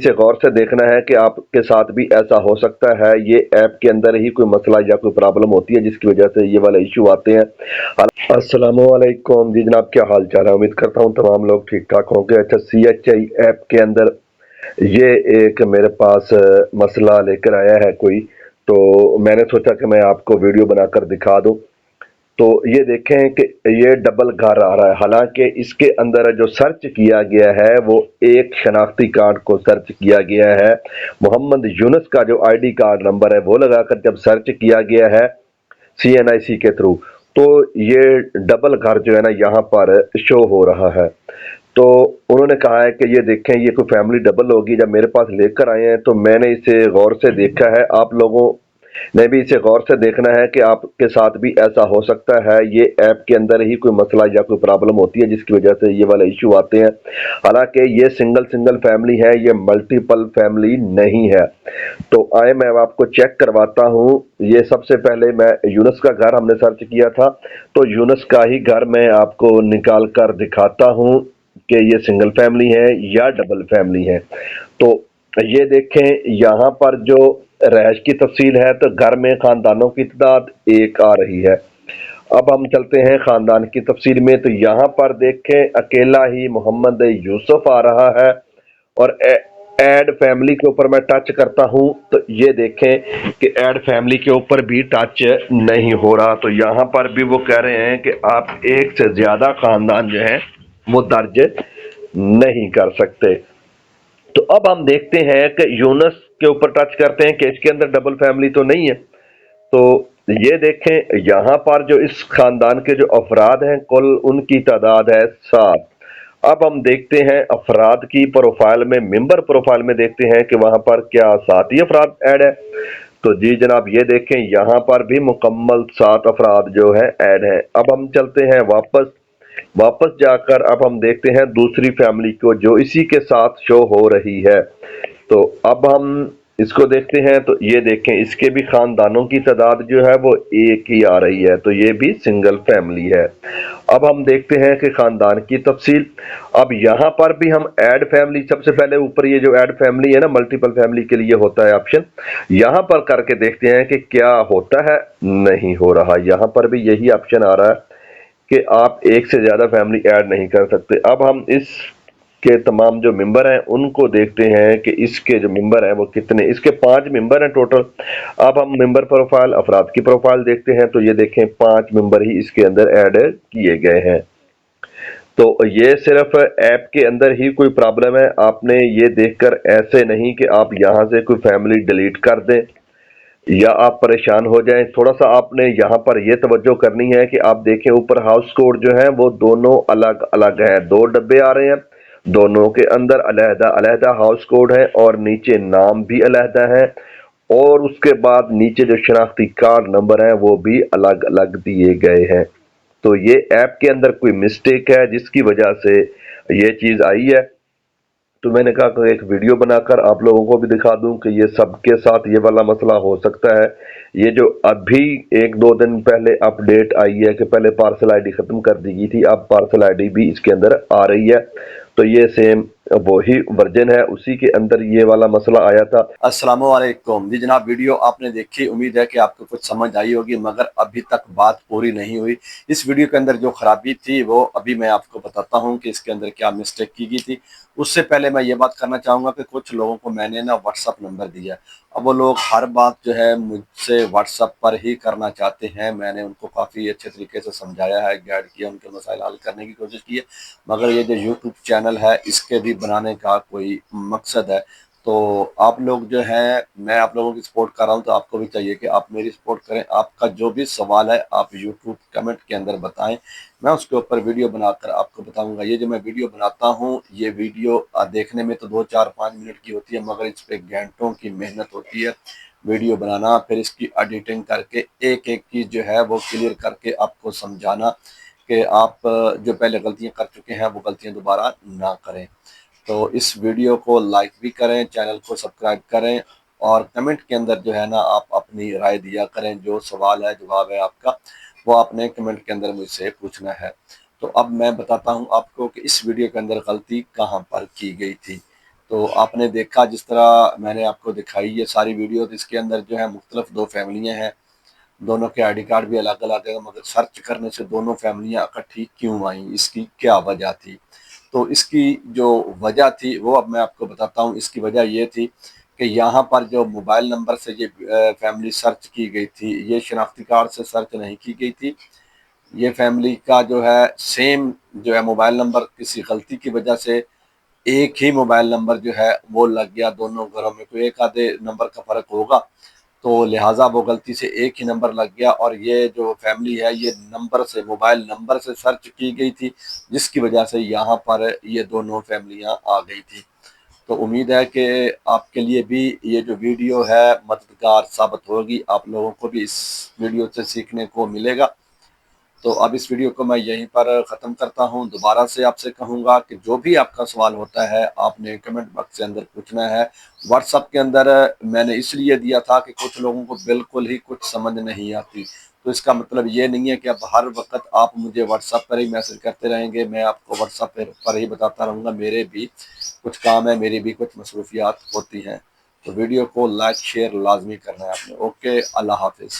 इसे गौर से देखना है कि आपके साथ भी ऐसा हो सकता है। ये ऐप के अंदर ही कोई मसला या कोई प्रॉब्लम होती है जिसकी वजह से ये वाला इशू आते हैं। अस्सलामुअलैकुम जी जनाब, क्या हाल चाल है? उम्मीद करता हूँ तमाम लोग ठीक ठाक होंगे। अच्छा, CHI ऐप के अंदर ये एक मेरे पास मसला लेकर आया है कोई, तो मैंने सोचा कि मैं आपको वीडियो बनाकर दिखा दूं। तो ये देखें कि ये डबल घर आ रहा है, हालांकि इसके अंदर जो सर्च किया गया है वो एक शनाख्ती कार्ड को सर्च किया गया है। मोहम्मद यूनुस का जो ID कार्ड नंबर है वो लगाकर जब सर्च किया गया है CNIC के थ्रू, तो ये डबल घर जो है ना यहाँ पर शो हो रहा है। तो उन्होंने कहा है कि ये देखें, ये कोई फैमिली डबल होगी। जब मेरे पास लेकर आए हैं तो मैंने इसे गौर से देखा है। आप लोगों ने भी इसे गौर से देखना है कि आपके साथ भी ऐसा हो सकता है। ये ऐप के अंदर ही कोई मसला या कोई प्रॉब्लम होती है जिसकी वजह से ये वाला इशू आते हैं। हालांकि ये सिंगल सिंगल फैमिली है, ये मल्टीपल फैमिली नहीं है। तो आए मैं अब आपको चेक करवाता हूँ। ये सबसे पहले मैं यूनुस का घर हमने सर्च किया था, तो यूनुस का ही घर मैं आपको निकाल कर दिखाता हूँ कि ये सिंगल फैमिली है या डबल फैमिली है। तो ये देखें, यहाँ पर जो रहायश की तफसील है तो घर में खानदानों की तादाद एक आ रही है। अब हम चलते हैं खानदान की तफसील में, तो यहाँ पर देखें अकेला ही मोहम्मद यूसुफ आ रहा है। और ऐड फैमिली के ऊपर मैं टच करता हूँ तो ये देखें कि ऐड फैमिली के ऊपर भी टच नहीं हो रहा। तो यहाँ पर भी वो कह रहे हैं कि आप एक से ज्यादा खानदान जो है वो दर्ज नहीं कर सकते। तो अब हम देखते हैं कि यूनस के ऊपर टच करते हैं कि इसके अंदर डबल फैमिली तो नहीं है। तो ये देखें, यहाँ पर जो इस खानदान के जो अफराद हैं कुल उनकी तादाद है 7। अब हम देखते हैं अफराद की प्रोफाइल में, मेंबर प्रोफाइल में देखते हैं कि वहां पर क्या 7 ही अफराद ऐड है। तो जी जनाब, ये देखें यहाँ पर भी मुकम्मल 7 अफराद जो है ऐड है। अब हम चलते हैं वापस वापस जाकर अब हम देखते हैं दूसरी फैमिली को जो इसी के साथ शो हो रही है। तो अब हम इसको देखते हैं तो ये देखें, इसके भी खानदानों की तादाद जो है वो एक ही आ रही है, तो ये भी सिंगल फैमिली है। अब हम देखते हैं कि खानदान की तफसील। अब यहाँ पर भी हम ऐड फैमिली, सबसे पहले ऊपर ये जो ऐड फैमिली है ना, मल्टीपल फैमिली के लिए होता है ऑप्शन, यहाँ पर करके देखते हैं कि क्या होता है। नहीं हो रहा, यहाँ पर भी यही ऑप्शन आ रहा है कि आप एक से ज्यादा फैमिली ऐड नहीं कर सकते। अब हम इस के तमाम जो मेंबर हैं उनको देखते हैं कि इसके जो मेंबर हैं वो कितने, इसके 5 मेंबर हैं टोटल। अब हम मेंबर प्रोफाइल, अफराद की प्रोफाइल देखते हैं तो ये देखें 5 मेंबर ही इसके अंदर ऐड किए गए हैं। तो ये सिर्फ ऐप के अंदर ही कोई प्रॉब्लम है। आपने ये देखकर ऐसे नहीं कि आप यहाँ से कोई फैमिली डिलीट कर दें या आप परेशान हो जाएं। थोड़ा सा आपने यहाँ पर यह तवज्जो करनी है कि आप देखें ऊपर हाउस कोड जो है वो दोनों अलग अलग है, 2 डब्बे आ रहे हैं, दोनों के अंदर अलहदा अलहदा हाउस कोड है और नीचे नाम भी अलहदा है। और उसके बाद नीचे जो शनाख्ती कार्ड नंबर है वो भी अलग अलग दिए गए हैं। तो ये ऐप के अंदर कोई मिस्टेक है जिसकी वजह से ये चीज आई है। तो मैंने कहा कि एक वीडियो बनाकर आप लोगों को भी दिखा दूं कि ये सबके साथ ये वाला मसला हो सकता है। ये जो अभी 1-2 दिन पहले अपडेट आई है कि पहले पार्सल आईडी खत्म कर दी गई थी, अब पार्सल आईडी भी इसके अंदर आ रही है। तो ये सेम वही वर्जन है, उसी के अंदर ये वाला मसला आया था। अस्सलाम वालेकुम जी जनाब, वीडियो आपने देखी, उम्मीद है कि आपको कुछ समझ आई होगी, मगर अभी तक बात पूरी नहीं हुई। इस वीडियो के अंदर जो खराबी थी वो अभी मैं आपको बताता हूं कि इसके अंदर क्या मिस्टेक की गई थी। उससे पहले मैं ये बात करना चाहूँगा कि कुछ लोगों को मैंने ना व्हाट्सअप नंबर दिया। अब वो लोग हर बात जो है मुझसे व्हाट्सअप पर ही करना चाहते हैं। मैंने उनको काफ़ी अच्छे तरीके से समझाया है, गाइड किया, उनके मसाइल हल करने की कोशिश की है, मगर ये जो यूट्यूब चैनल है इसके भी बनाने का कोई मकसद है। तो आप लोग जो हैं, मैं आप लोगों की सपोर्ट कर रहा हूं, तो आपको भी चाहिए कि आप मेरी सपोर्ट करें। आपका जो भी सवाल है आप यूट्यूब कमेंट के अंदर बताएं, मैं उसके ऊपर वीडियो बनाकर आपको बताऊंगा। ये जो मैं वीडियो बनाता हूं, ये वीडियो देखने में तो 2-4-5 मिनट की होती है, मगर इस पे घंटों की मेहनत होती है वीडियो बनाना, फिर इसकी एडिटिंग करके एक एक चीज़ जो है वो क्लियर करके आपको समझाना कि आप जो पहले गलतियाँ कर चुके हैं वो गलतियाँ दोबारा ना करें। तो इस वीडियो को लाइक भी करें, चैनल को सब्सक्राइब करें, और कमेंट के अंदर जो है ना आप अपनी राय दिया करें। जो सवाल है, जवाब है आपका, वो आपने कमेंट के अंदर मुझसे पूछना है। तो अब मैं बताता हूं आपको कि इस वीडियो के अंदर गलती कहां पर की गई थी। تو آپ نے دیکھا جس طرح میں نے آپ کو دکھائی یہ ساری ویڈیو، تو اس کے اندر جو ہے مختلف دو فیملیاں ہیں، دونوں کے آئی ڈی کارڈ بھی الگ الگ ہیں، مگر سرچ کرنے سے دونوں فیملیاں اکٹھی کیوں آئیں، اس کی کیا وجہ تھی؟ تو اس کی جو وجہ تھی وہ اب میں آپ کو بتاتا ہوں۔ اس کی وجہ یہ تھی کہ یہاں پر جو موبائل نمبر سے یہ فیملی سرچ کی گئی تھی، یہ شناختی کارڈ سے سرچ نہیں کی گئی تھی۔ یہ فیملی کا جو ہے سیم جو ہے موبائل نمبر کسی غلطی کی وجہ سے ایک ہی موبائل نمبر جو ہے وہ لگ گیا دونوں گھروں میں، کوئی ایک آدھے نمبر کا فرق ہوگا، تو لہٰذا وہ غلطی سے ایک ہی نمبر لگ گیا، اور یہ جو فیملی ہے یہ نمبر سے، موبائل نمبر سے سرچ کی گئی تھی، جس کی وجہ سے یہاں پر یہ دونوں فیملیاں آ گئی تھی۔ تو امید ہے کہ آپ کے لیے بھی یہ جو ویڈیو ہے مددگار ثابت ہوگی، آپ لوگوں کو بھی اس ویڈیو سے سیکھنے کو ملے گا۔ تو اب اس ویڈیو کو میں یہیں پر ختم کرتا ہوں۔ دوبارہ سے آپ سے کہوں گا کہ جو بھی آپ کا سوال ہوتا ہے آپ نے کمنٹ باکس کے اندر پوچھنا ہے۔ واٹس ایپ کے اندر میں نے اس لیے دیا تھا کہ کچھ لوگوں کو بالکل ہی کچھ سمجھ نہیں آتی، تو اس کا مطلب یہ نہیں ہے کہ اب ہر وقت آپ مجھے واٹس ایپ پر ہی میسج کرتے رہیں گے، میں آپ کو واٹس ایپ پر ہی بتاتا رہوں گا، میرے بھی کچھ کام ہے، میری بھی کچھ مصروفیات ہوتی ہیں۔ تو ویڈیو کو لائک شیئر لازمی کرنا ہے آپ نے۔ اوکے، اللہ حافظ۔